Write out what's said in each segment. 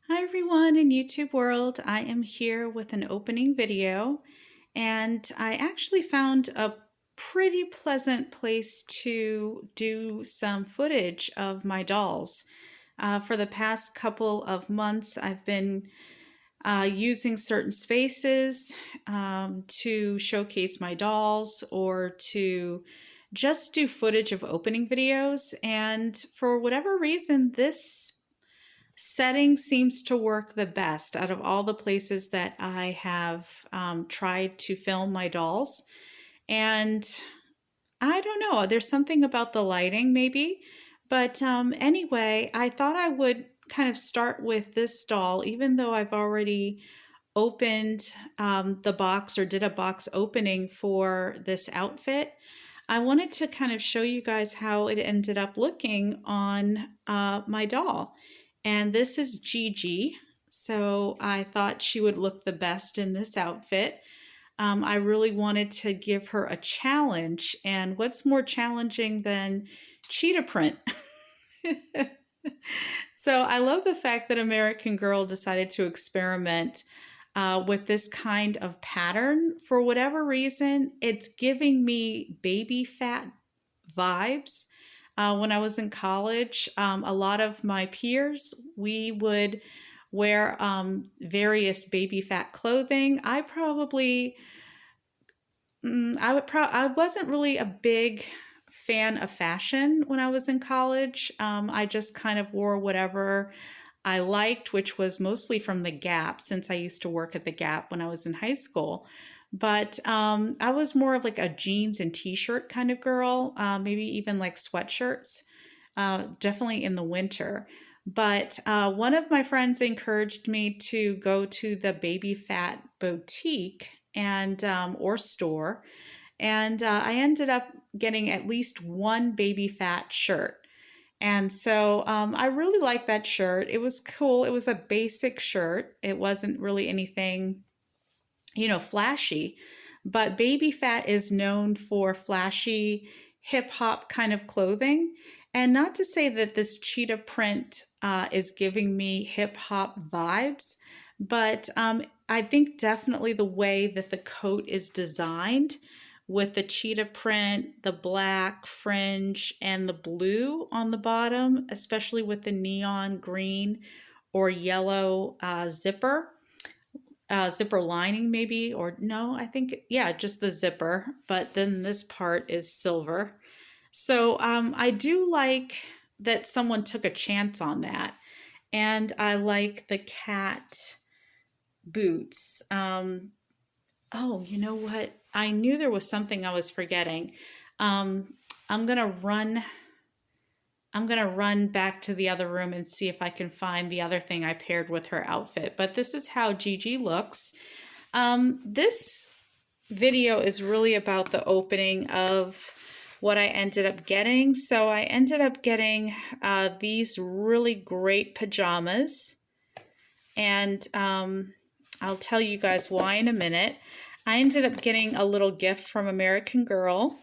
Hi everyone in YouTube world. I am here with an opening video and I actually found a pretty pleasant place to do some footage of my dolls. For the past couple of months I've been using certain spaces to showcase my dolls or to just do footage of opening videos, and for whatever reason this setting seems to work the best out of all the places that I have tried to film my dolls. And I don't know, there's something about the lighting maybe. But anyway, I thought I would kind of start with this doll, even though I've already opened the box or did a box opening for this outfit. I wanted to kind of show you guys how it ended up looking on my doll. And this is Gigi, so I thought she would look the best in this outfit. I really wanted to give her a challenge, and what's more challenging than cheetah print? So I love the fact that American Girl decided to experiment with this kind of pattern. For whatever reason, it's giving me baby fat vibes. When I was in college, a lot of my peers, we would wear various baby fat clothing. I wasn't really a big fan of fashion when I was in college. I just kind of wore whatever I liked, which was mostly from the Gap, since I used to work at the Gap when I was in high school. But I was more of like a jeans and t-shirt kind of girl, maybe even like sweatshirts, definitely in the winter. But one of my friends encouraged me to go to the Baby Fat boutique and or store, and I ended up getting at least one Baby Fat shirt. And so I really liked that shirt. It was cool. It was a basic shirt. It wasn't really anything, flashy. But Baby Fat is known for flashy hip hop kind of clothing. And not to say that this cheetah print is giving me hip hop vibes, but I think definitely the way that the coat is designed with the cheetah print, the black fringe, and the blue on the bottom, especially with the neon green or yellow zipper lining maybe, or no, I think, yeah, just the zipper, but then this part is silver. So I do like that someone took a chance on that. And I like the cat boots. Oh, you know what? I knew there was something I was forgetting. Um, I'm gonna run. I'm gonna run back to the other room and see if I can find the other thing I paired with her outfit. But this is how Gigi looks. This video is really about the opening of what I ended up getting. So I ended up getting these really great pajamas, and I'll tell you guys why in a minute. I ended up getting a little gift from American Girl,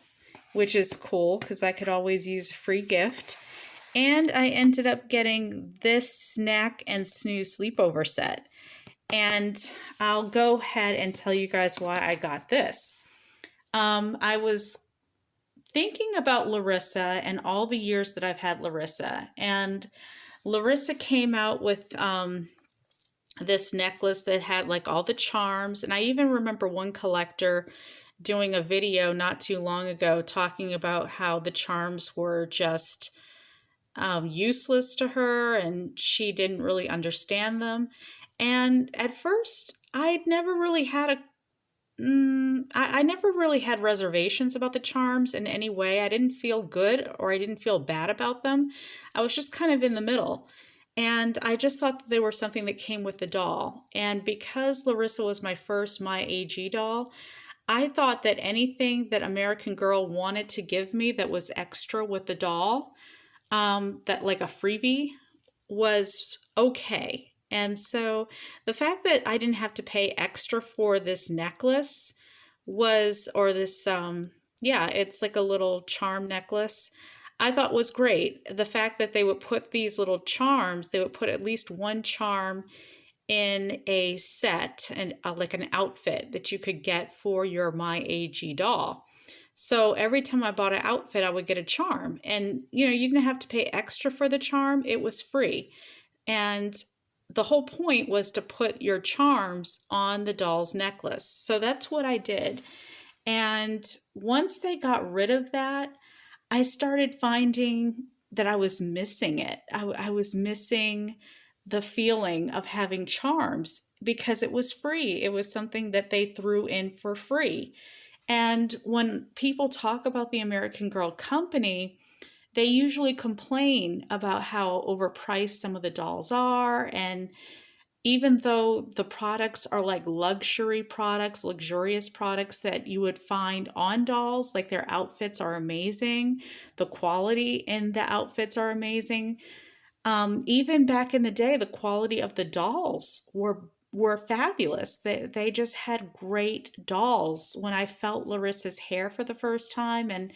which is cool because I could always use a free gift. And I ended up getting this snack and snooze sleepover set. And I'll go ahead and tell you guys why I got this. I was thinking about Larissa and all the years that I've had Larissa. And Larissa came out with this necklace that had like all the charms. And I even remember one collector doing a video not too long ago talking about how the charms were just useless to her and she didn't really understand them. And at first, I'd never really had I never really had reservations about the charms in any way. I didn't feel good or I didn't feel bad about them. I was just kind of in the middle. And I just thought that they were something that came with the doll. And because Larissa was my first MyAG doll, I thought that anything that American Girl wanted to give me that was extra with the doll, that like a freebie, was okay. And so the fact that I didn't have to pay extra for this necklace was, or this, yeah, it's like a little charm necklace. I thought was great. The fact that they would put these little charms, they would put at least one charm in a set and like an outfit that you could get for your MyAG doll. So every time I bought an outfit, I would get a charm. And, you didn't have to pay extra for the charm, it was free. And the whole point was to put your charms on the doll's necklace. So that's what I did. And once they got rid of that, I started finding that I was missing it. I was missing the feeling of having charms because it was free. It was something that they threw in for free. And when people talk about the American Girl company, they usually complain about how overpriced some of the dolls are. And even though the products are like luxury products, luxurious products that you would find on dolls, like their outfits are amazing, the quality in the outfits are amazing. Even back in the day, the quality of the dolls were fabulous. They just had great dolls. When I felt Larissa's hair for the first time and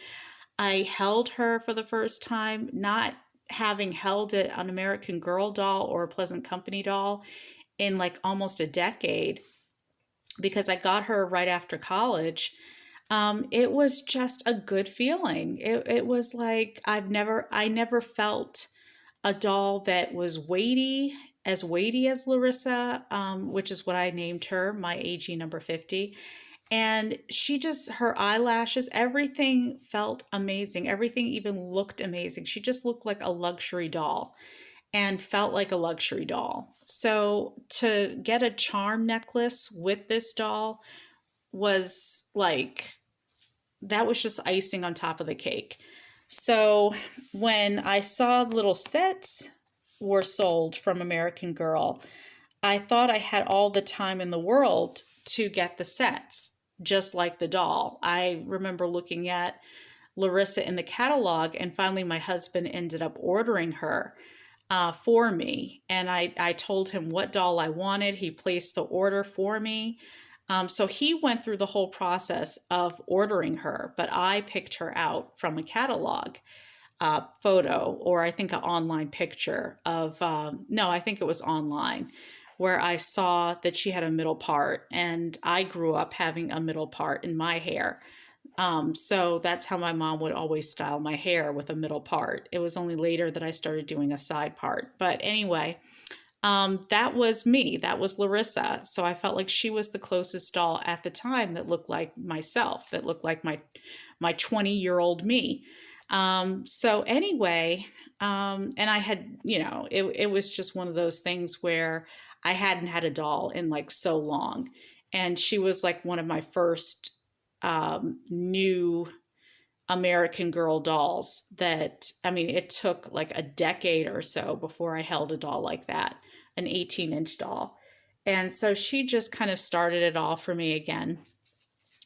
I held her for the first time, not having held an American Girl doll or a Pleasant Company doll in like almost a decade, because I got her right after college. It was just a good feeling. It was like I never felt a doll that was weighty as Larissa, which is what I named her, MyAG number 50. And her eyelashes, everything felt amazing. Everything even looked amazing. She just looked like a luxury doll and felt like a luxury doll. So to get a charm necklace with this doll was like, that was just icing on top of the cake. So when I saw little sets were sold from American Girl, I thought I had all the time in the world to get the sets, just like the doll. I remember looking at Larissa in the catalog, and finally my husband ended up ordering her for me. And I told him what doll I wanted. He placed the order for me. So he went through the whole process of ordering her, but I picked her out from a catalog photo, or I think an online picture of, no, I think it was online, where I saw that she had a middle part, and I grew up having a middle part in my hair. So that's how my mom would always style my hair, with a middle part. It was only later that I started doing a side part. But anyway, that was me. That was Larissa. So I felt like she was the closest doll at the time that looked like myself, that looked like my 20-year-old me. So anyway, and I had, it was just one of those things where I hadn't had a doll in like so long. And she was like one of my first new American Girl dolls that, I mean, it took like a decade or so before I held a doll like that, an 18-inch doll. And so she just kind of started it all for me again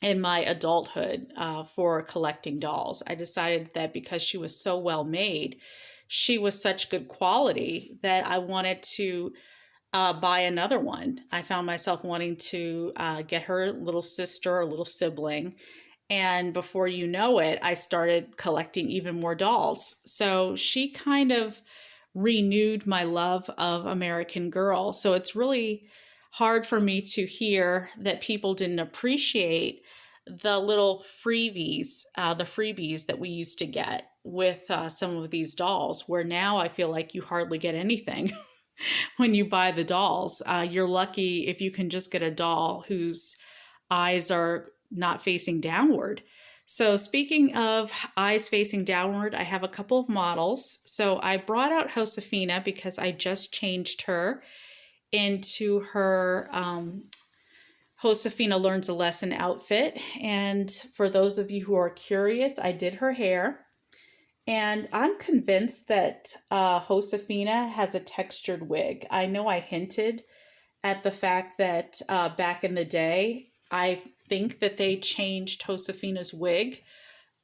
in my adulthood for collecting dolls. I decided that because she was so well made, she was such good quality, that I wanted to buy another one. I found myself wanting to get her little sister or little sibling. And before you know it, I started collecting even more dolls. So she kind of renewed my love of American Girl. So it's really hard for me to hear that people didn't appreciate the little freebies that we used to get with some of these dolls, where now I feel like you hardly get anything when you buy the dolls. You're lucky if you can just get a doll whose eyes are not facing downward. So speaking of eyes facing downward, I have a couple of models. So I brought out Josefina because I just changed her into her Josefina Learns a Lesson outfit. And for those of you who are curious, I did her hair. And I'm convinced that Josefina has a textured wig. I know I hinted at the fact that back in the day, I think that they changed Josefina's wig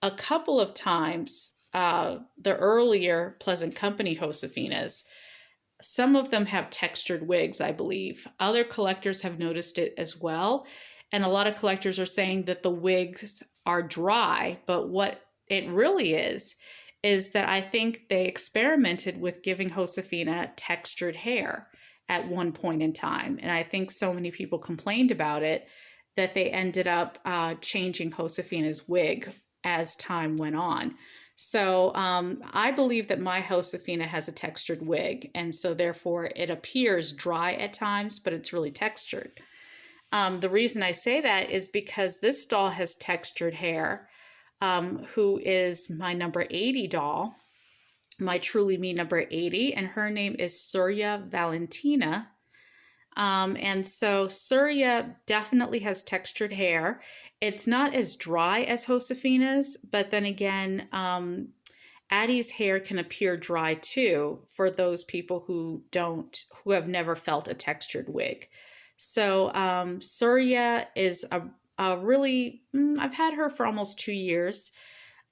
a couple of times. The earlier Pleasant Company Josefinas, some of them have textured wigs, I believe. Other collectors have noticed it as well. And a lot of collectors are saying that the wigs are dry, but what it really is is that I think they experimented with giving Josefina textured hair at one point in time. And I think so many people complained about it that they ended up changing Josefina's wig as time went on. So I believe that my Josefina has a textured wig, and so therefore it appears dry at times, but it's really textured. The reason I say that is because this doll has textured hair, who is my number 80 doll, my Truly Me number 80, and her name is Surya Valentina. And so Surya definitely has textured hair. It's not as dry as Josefina's, but then again, Addie's hair can appear dry too for those people who have never felt a textured wig. So Surya is a really, I've had her for almost 2 years,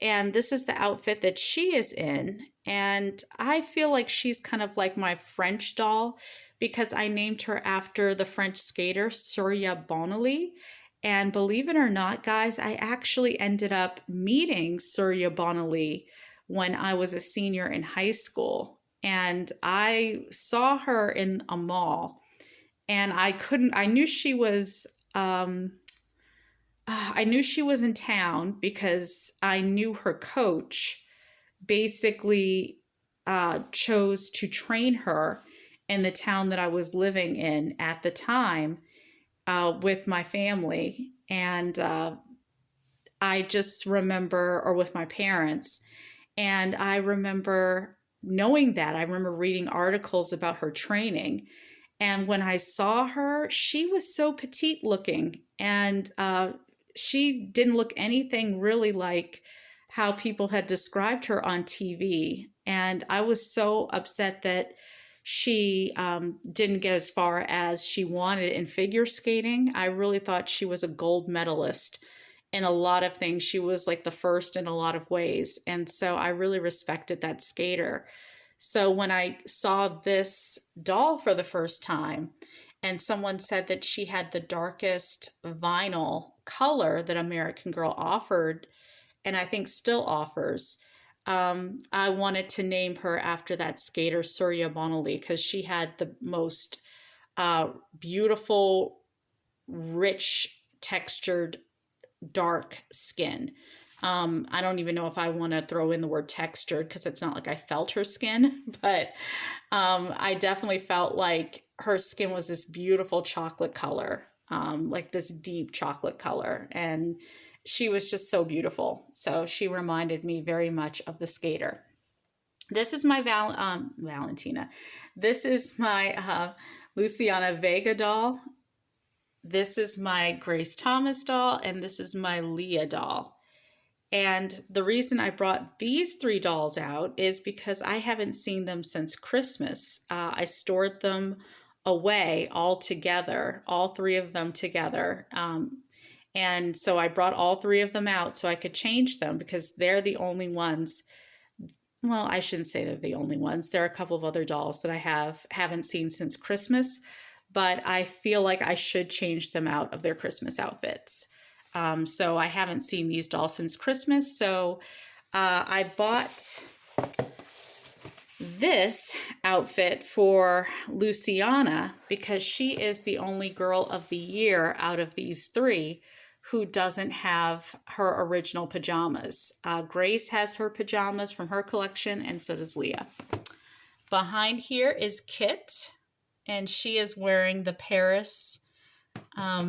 and this is the outfit that she is in. And I feel like she's kind of like my French doll because I named her after the French skater Surya Bonali. And believe it or not, guys, I actually ended up meeting Surya Bonali when I was a senior in high school. And I saw her in a mall, and I knew she was in town because I knew her coach basically chose to train her in the town that I was living in at the time with my family. And I just remember, or with my parents, and I remember knowing that. I remember reading articles about her training. And when I saw her, she was so petite looking, and she didn't look anything really like how people had described her on TV. And I was so upset that she didn't get as far as she wanted in figure skating. I really thought she was a gold medalist in a lot of things. She was like the first in a lot of ways. And so I really respected that skater. So when I saw this doll for the first time, and someone said that she had the darkest vinyl color that American Girl offered, and I think still offers, I wanted to name her after that skater, Surya Bonali, because she had the most beautiful, rich, textured, dark skin. I don't even know if I want to throw in the word textured because it's not like I felt her skin, but I definitely felt like her skin was this beautiful chocolate color, like this deep chocolate color. And she was just so beautiful. So she reminded me very much of the skater. This is my Valentina. This is my Luciana Vega doll. This is my Grace Thomas doll, and this is my Leah doll. And the reason I brought these three dolls out is because I haven't seen them since Christmas. I stored them away all together, all three of them together. And so I brought all three of them out so I could change them because they're the only ones. Well, I shouldn't say they're the only ones. There are a couple of other dolls that I haven't seen since Christmas, but I feel like I should change them out of their Christmas outfits. So I haven't seen these dolls since Christmas. So I bought this outfit for Luciana because she is the only girl of the year out of these three who doesn't have her original pajamas. Grace has her pajamas from her collection, and so does Leah. Behind here is Kit, and she is wearing the Paris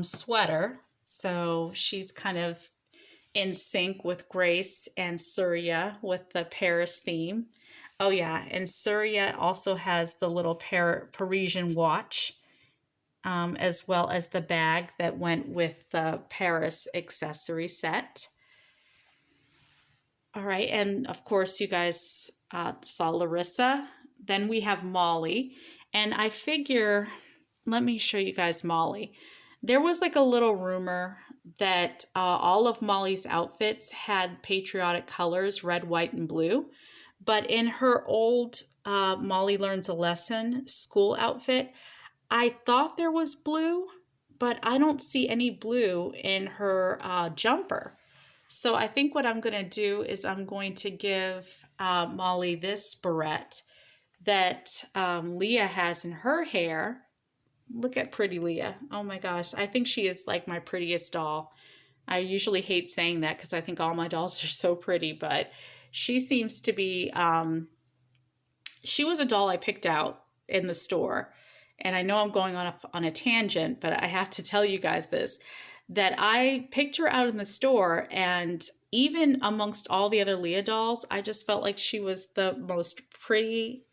sweater. So she's kind of in sync with Grace and Surya with the Paris theme. Oh yeah, and Surya also has the little Parisian watch, as well as the bag that went with the Paris accessory set. All right, and of course you guys saw Larissa. Then we have Molly, and I figure, let me show you guys Molly. There was like a little rumor that all of Molly's outfits had patriotic colors, red, white, and blue. But in her old Molly Learns a Lesson school outfit, I thought there was blue, but I don't see any blue in her jumper. So I think what I'm going to do is I'm going to give Molly this barrette that Leah has in her hair. Look at pretty Leah. Oh my gosh. I think she is like my prettiest doll. I usually hate saying that because I think all my dolls are so pretty, but she seems to be, she was a doll I picked out in the store. And I know I'm going on a tangent, but I have to tell you guys this, that I picked her out in the store, and even amongst all the other Leah dolls, I just felt like she was the most prettiest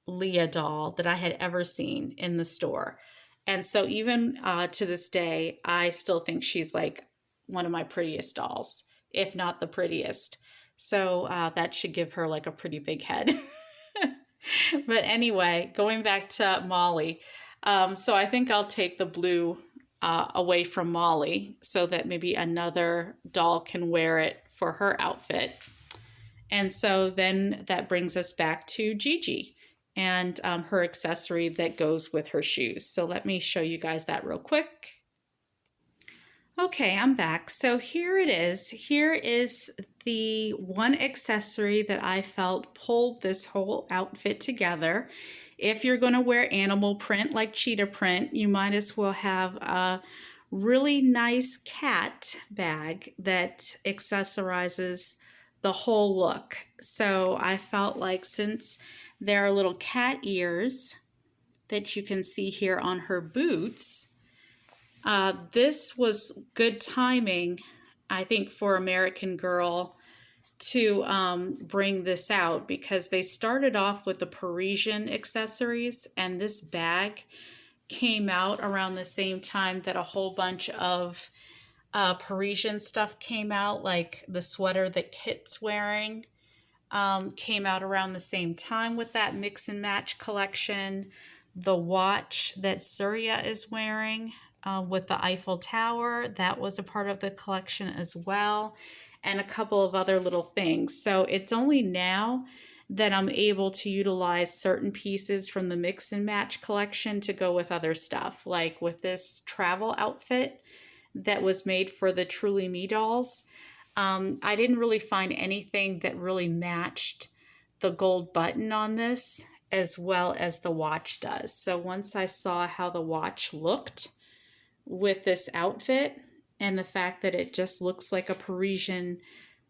Leah doll that I had ever seen in the store. And so even to this day, I still think she's like one of my prettiest dolls, if not the prettiest. So that should give her like a pretty big head. But anyway, going back to Molly. So I think I'll take the blue away from Molly so that maybe another doll can wear it for her outfit. And so then that brings us back to Gigi and her accessory that goes with her shoes. So let me show you guys that real quick. Okay, I'm back. So here it is. Here is the one accessory that I felt pulled this whole outfit together. If you're going to wear animal print like cheetah print, you might as well have a really nice cat bag that accessorizes the whole look. So I felt like since there are little cat ears that you can see here on her boots, this was good timing, I think, for American Girl to bring this out, because they started off with the Parisian accessories, and this bag came out around the same time that a whole bunch of Parisian stuff came out, like the sweater that Kit's wearing came out around the same time with that mix and match collection. The watch that Surya is wearing with the Eiffel Tower, that was a part of the collection as well, and a couple of other little things. So it's only now that I'm able to utilize certain pieces from the mix and match collection to go with other stuff, like with this travel outfit that was made for the Truly Me dolls. I didn't really find anything that really matched the gold button on this as well as the watch does. So once I saw how the watch looked with this outfit, and the fact that it just looks like a Parisian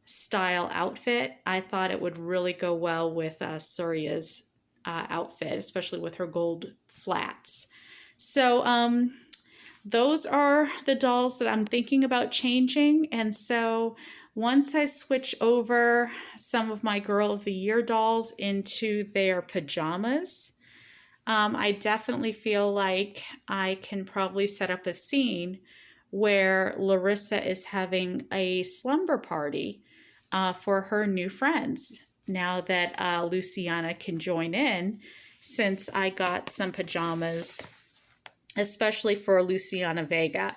style outfit, I thought it would really go well with Surya's outfit, especially with her gold flats. So those are the dolls that I'm thinking about changing. And so once I switch over some of my Girl of the Year dolls into their pajamas, I definitely feel like I can probably set up a scene where Larissa is having a slumber party for her new friends, now that Luciana can join in, since I got some pajamas especially for Luciana Vega.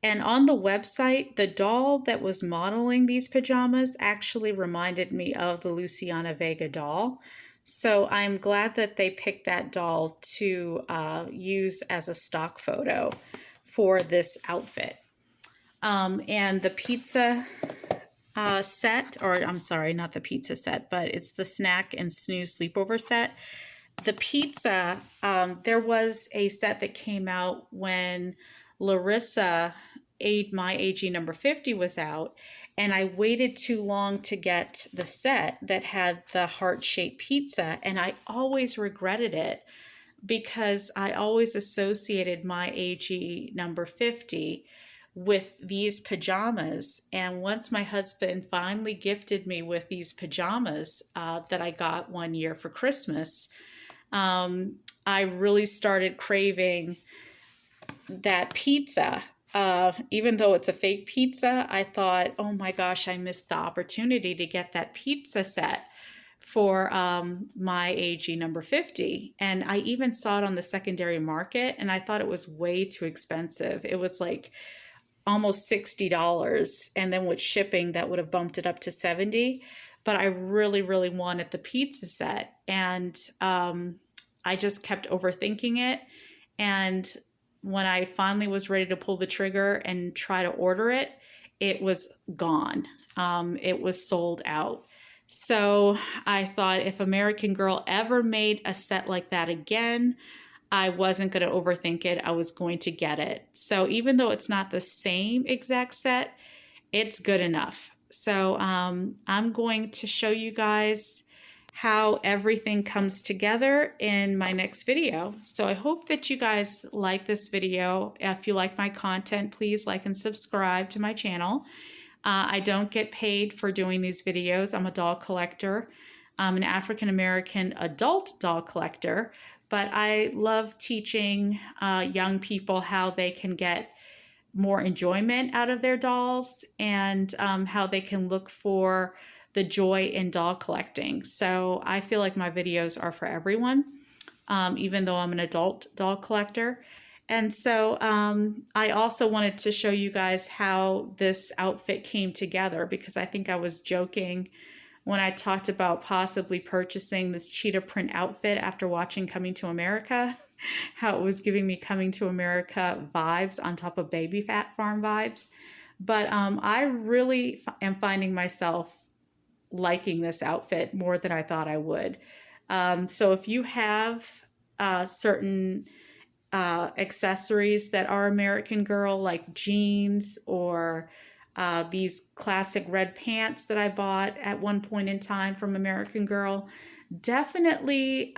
And on the website, the doll that was modeling these pajamas actually reminded me of the Luciana Vega doll. So I'm glad that they picked that doll to use as a stock photo for this outfit. And the pizza set, or I'm sorry, not the pizza set, but it's the snack and snooze sleepover set. The pizza, there was a set that came out when Larissa MyAG number 50 was out, and I waited too long to get the set that had the heart-shaped pizza, and I always regretted it because I always associated MyAG number 50 with these pajamas. And once my husband finally gifted me with these pajamas that I got one year for Christmas, I really started craving that pizza. Even though it's a fake pizza, I thought, oh my gosh, I missed the opportunity to get that pizza set for MyAG number 50. And I even saw it on the secondary market, and I thought it was way too expensive. It was like almost $60. And then with shipping, that would have bumped it up to $70. But I really, really wanted the pizza set. And I just kept overthinking it. And when I finally was ready to pull the trigger and try to order it, it was gone. It was sold out. So I thought if American Girl ever made a set like that again, I wasn't going to overthink it. I was going to get it. So even though it's not the same exact set, it's good enough. So I'm going to show you guys how everything comes together in my next video. So I hope that you guys like this video. If you like my content, please like and subscribe to my channel. I don't get paid for doing these videos. I'm a doll collector. I'm an African American adult doll collector, but I love teaching young people how they can get more enjoyment out of their dolls, and how they can look for the joy in doll collecting. So I feel like my videos are for everyone, even though I'm an adult doll collector. And so I also wanted to show you guys how this outfit came together, because I think I was joking when I talked about possibly purchasing this cheetah print outfit after watching Coming to America, how it was giving me Coming to America vibes on top of Baby Fat Farm vibes. But I really am finding myself liking this outfit more than I thought I would. So if you have certain accessories that are American Girl, like jeans or these classic red pants that I bought at one point in time from American Girl, definitely,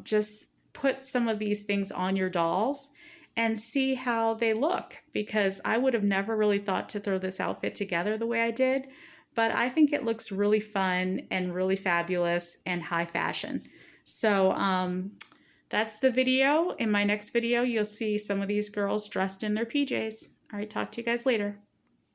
just put some of these things on your dolls and see how they look, because I would have never really thought to throw this outfit together the way I did, but I think it looks really fun and really fabulous and high fashion. So that's the video. In my next video, you'll see some of these girls dressed in their PJs. All right, talk to you guys later.